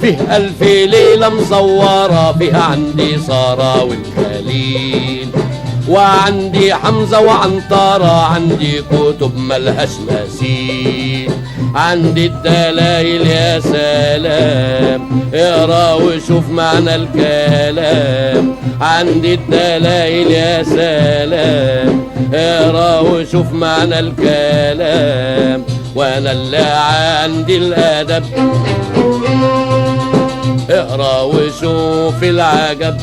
فيه ألف ليلة مصورة، فيها عندي سارة والخليل، وعندي حمزة وعنترة، عندي كتب ملهاش مثيل، عندي الدلايل يا سلام، اقرا وشوف معنى الكلام، عندي الدلايل يا سلام، اقرا وشوف معنى الكلام، وانا اللي عندي الادب، اقرا وشوف العجب،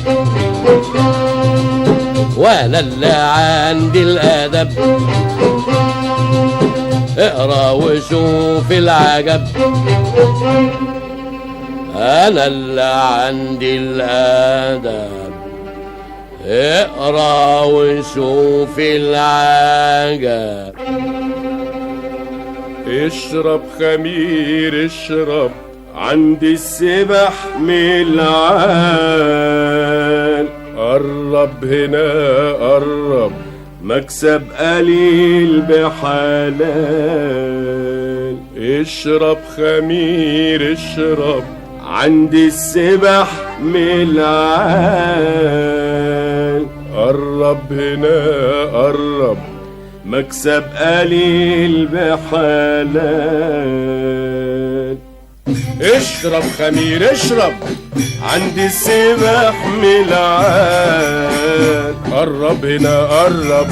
وانا اللي عندي الادب، اقرا وشوف العجب، انا اللي عندي الادب، اقرا وشوف العجب. اشرب خمير اشرب، عندي السبح ملعان، قرب هنا قرب، مكسب قليل بحلال. اشرب خمير اشرب، عندي السبح ملعان، قرب هنا قرب، مكسب قليل بحلال. اشرب خمير اشرب، عندي السبح ملعان، قرب هنا قرب،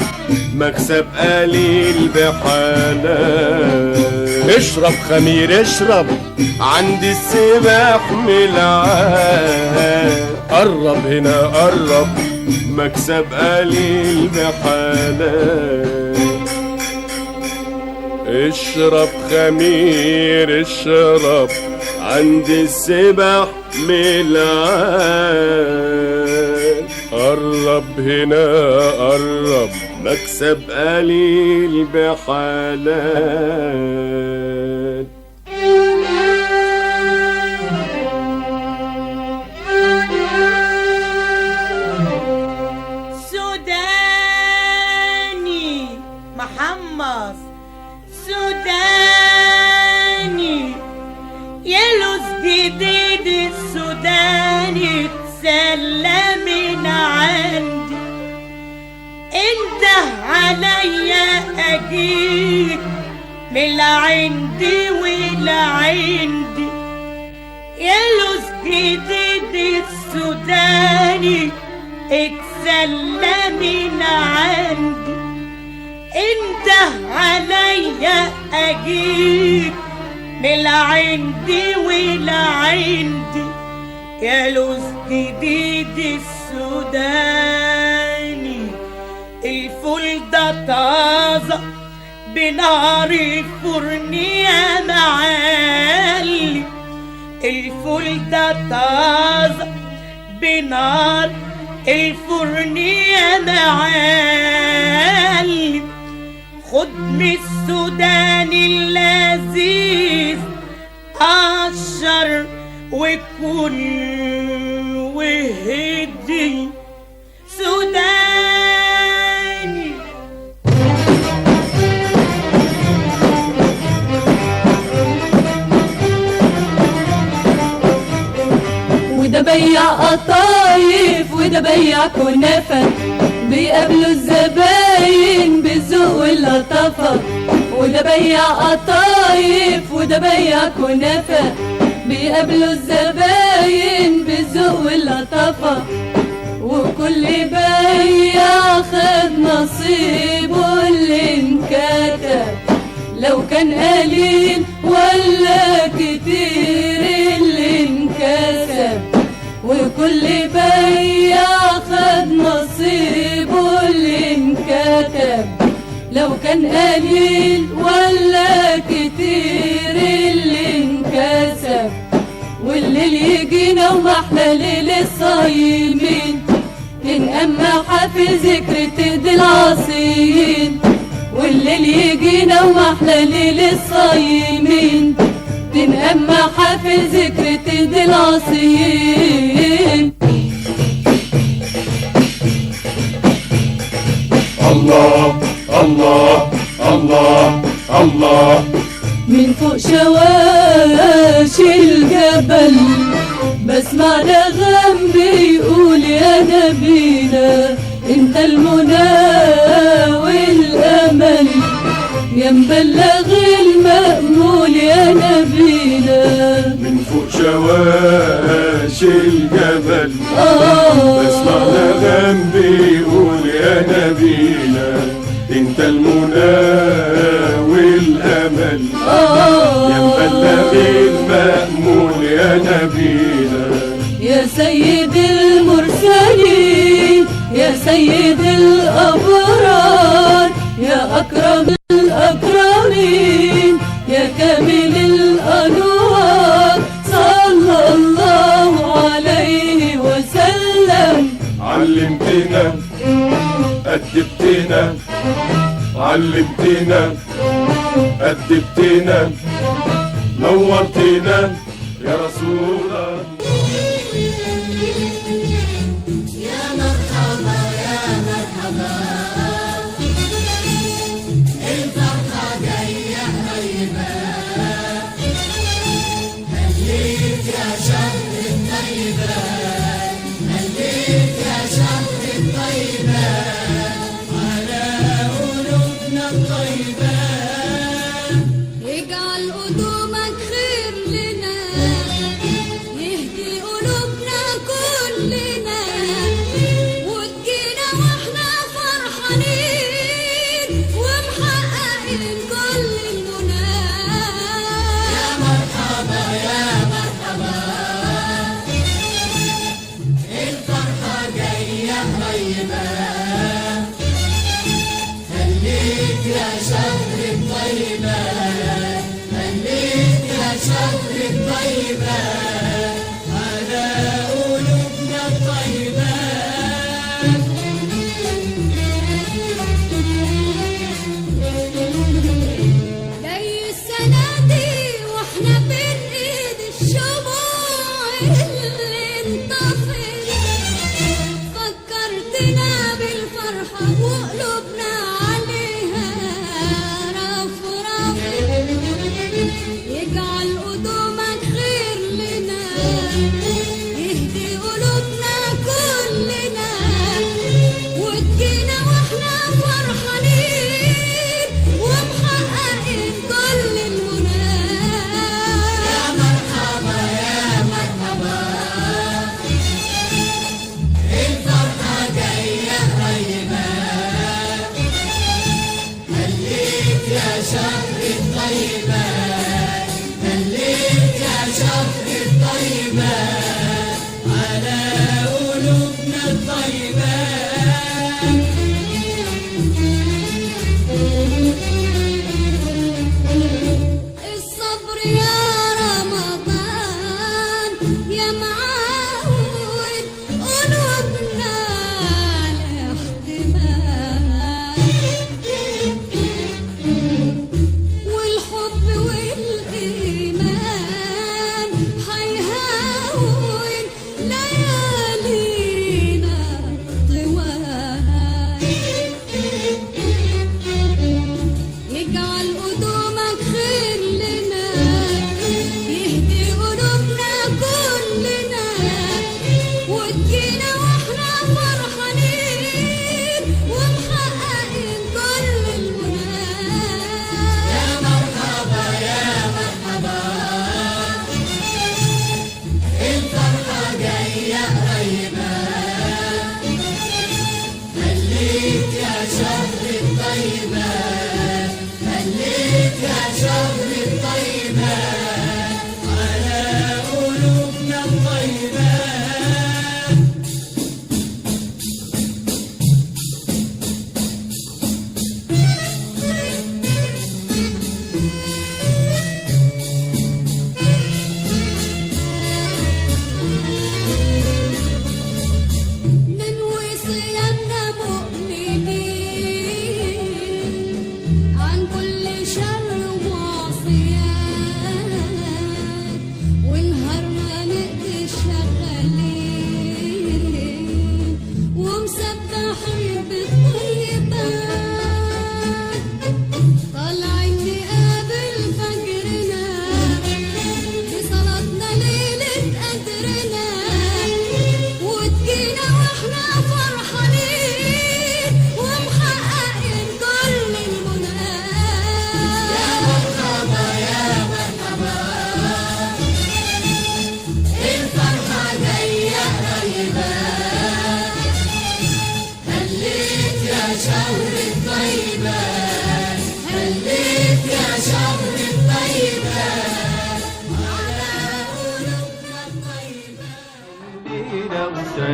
مكسب قليل بحلال. اشرب خمير اشرب، عندي السبح ملعان، قرب هنا قرب، مكسب قليل بحلال. اشرب خمير اشرب، عندي السبح ملعان، قرب هنا قرب، مكسب قليل بحلال. سوداني محمص، سوداني يلوز جديد السوداني تسلى من عندي، انت عليا اجيك من عندي ولا عندي، يلوز جديد السوداني اتسلى من عندي، انت عليا اجيك من عندي ولا عندي، يا لوز جديد السوداني. الفول ده طازة بنار الفرن يا معلي، الفول ده طازة بنار الفرن يا معلي، خد من السوداني اللذيذ قشر وكل وهدي سوداني. وده بياع قطايف وده بياع كنافة، بيقابلوا الزباين بالذوق واللطافة. وده بياع قطايف وده بياع كنافة، بيقابلوا الزباين بالذوق واللطافة. وكل بياع خد نصيبه اللي انكتب، لو كان قليل ولا كتير اللي انكسب. وكل بياع خد نصيبه اللي انكتب، لو كان قليل ولا كتير اللي انكسب. والليل يجينا ومحلى ليل الصايمين، تنقمح في ذكر تهدي العصيين. والليل يجينا ومحلى ليل الصايمين، تنقمح في ذكر تهدي العصيين. الله الله الله الله، من فوق شواشي الجبل بسمع نغم بيقول يا نبينا انت المنى والامل يا مبلغ المأمول يا نبينا. من فوق شواشي الجبل بسمع نغم بيقول يا نبينا انت المنى والامل يا مبلغ المأمول يا نبينا. يا سيد المرسلين يا سيد الأبرار يا أكرم الأكرمين يا كامل الأنوار صلى الله عليه وسلم. علمتنا أدبتنا علمتنا أدبتنا نورتنا يا رسول الله. يجعل قدومك خير لنا يهدي قلوبنا كلنا وتجينا واحنا فرحانين ومحققين كل المنى. يا مرحبا يا مرحبا الفرحة جاية طيبة خليك يا شهر الطيبة خليك يا شهر الطيبة على قلوبنا الطيبة. جاي السنة دي واحنا بين ايد الشموع اللي انطفت فكرتنا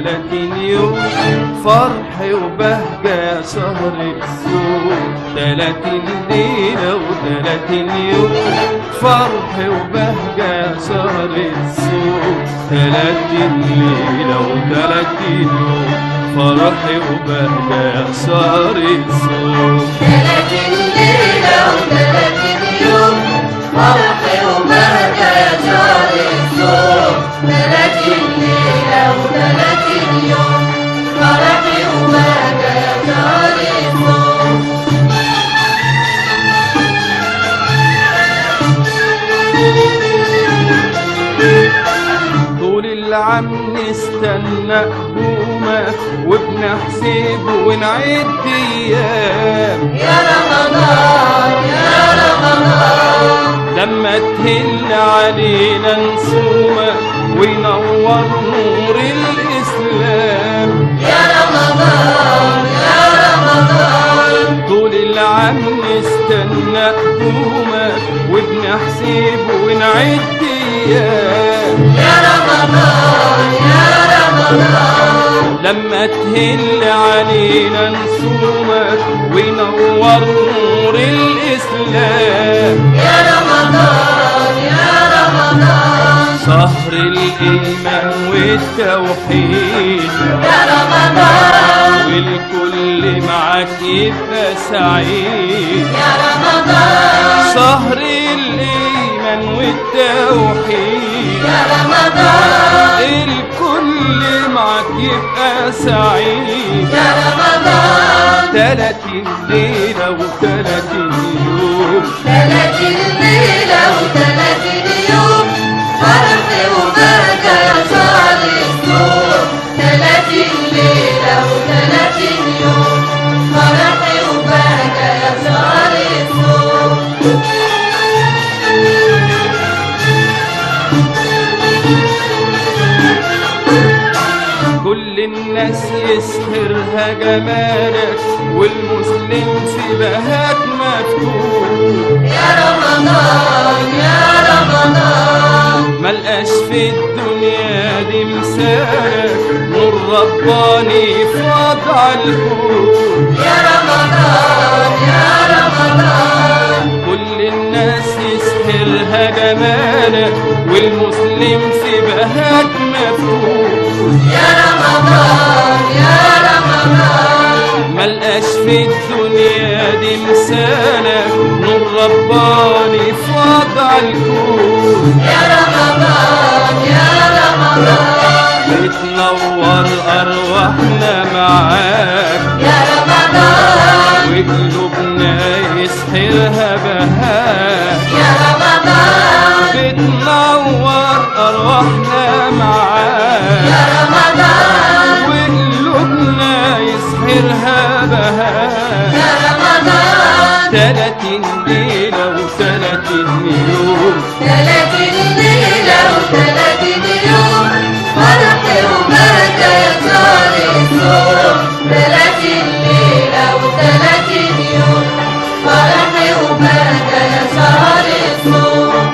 و30 يوم فرح وبهجة شهر الصوم 30 ليلة و30 يوم فرح وبهجة شهر الصوم 30 ليلة و30 يوم فرح وبهجة شهر الصوم 30 ليلة و30 يوم فرح وبهجة شهر الصوم 30 ليلة و30 يوم فرح وبهجة شهر الصوم طول العام نستنى قدومه وبنحسب ونعد ايام يا رمضان يا رمضان لما تهل علينا نصومه وينور نور الاسلام يا رمضان يا رمضان طول العام نستنى قدومه وبنحسب ونعد ايام يا رمضان يا رمضان لما تهل علينا نصومك وينور نور الإسلام يا رمضان يا رمضان شهر الإيمان والتوحيد يا رمضان والكل معاك يبقى سعيد يا رمضان شهر الإيمان والتوحيد يا رمضان الكل معاك يبقى سعيد يا رمضان 30 ليلة و30 يوم 30 ليلة و30 يوم فرح وبهجة يا شهر الصوم 30 ليلة و30 يوم فرح وبهجة يا شهر الصوم كل الناس يسهرها جمالك والمسلم في بهاك مفتوح يا رمضان يا رمضان ملقاش في الدنيا دي مثالك نور رباني في وضع الكون يا رمضان يا رمضان كل الناس يسهرها جمالك والمسلم في بهاك مفتوح يا رمضان يا رمضان ملقاش في الدنيا دي مثالك نور رباني في وضع الكون يا رمضان يا رمضان بتنور أرواحنا معاك يا رمضان وقلوبنا يسحرها بهاك يا رمضان بتنور أرواحنا معاك يا رمضان وقلوبنا يسحرها بهاك يا رمضان 30 ليلة و30 يوم 30 ليلة و30 يوم فرح وبهجة يا شهر الصوم 30 ليلة و30 يوم فرح وبهجة يا شهر الصوم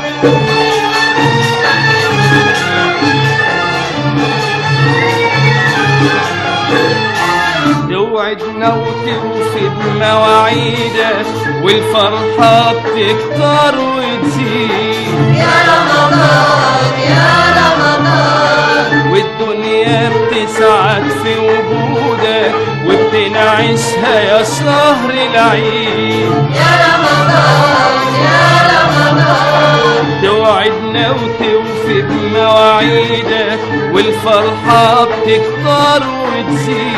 توعدنا وتوفي بمواعيدك والفرحة بتكتر وتزيد يا رمضان يا رمضان والدنيا بتسعد في وجودك وبتنعشها يا شهر العيد يا رمضان يا رمضان توعدنا وتوفي بمواعيدك والفرحة بتكتر وتزيد